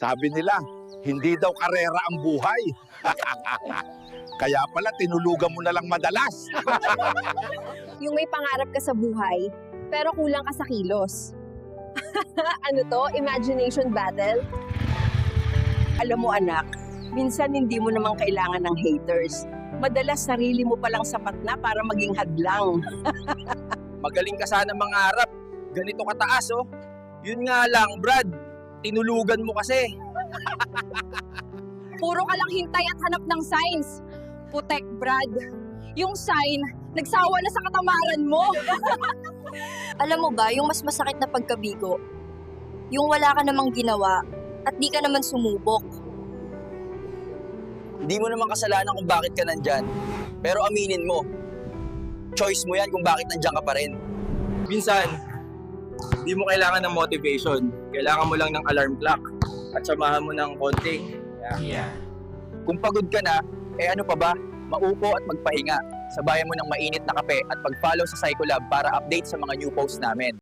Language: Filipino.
Sabi nila, hindi daw karera ang buhay. Kaya pala, tinulugan mo na lang madalas. Yung may pangarap ka sa buhay, pero kulang ka sa kilos. Ano to? Imagination battle? Alam mo anak, minsan hindi mo naman kailangan ng haters. Madalas sarili mo palang sapat na para maging hadlang. Magaling ka sana mangarap. Ganito kataas, oh. Yun nga lang, Brad. Tinulugan mo kasi. Puro ka lang hintay at hanap ng signs. Putek, Brad. Yung sign, nagsawa na sa katamaran mo. Alam mo ba, yung mas masakit na pagkabigo, yung wala ka namang ginawa at di ka naman sumubok. Hindi mo naman kasalanan kung bakit ka nandyan. Pero aminin mo, choice mo yan kung bakit nandyan ka pa rin. Minsan, hindi mo kailangan ng motivation. Kailangan mo lang ng alarm clock at samahan mo ng konting. Yeah. Kung pagod ka na, ano pa ba? Maupo at magpahinga. Sabayan mo ng mainit na kape at pag-follow sa Psycholab para update sa mga new posts namin.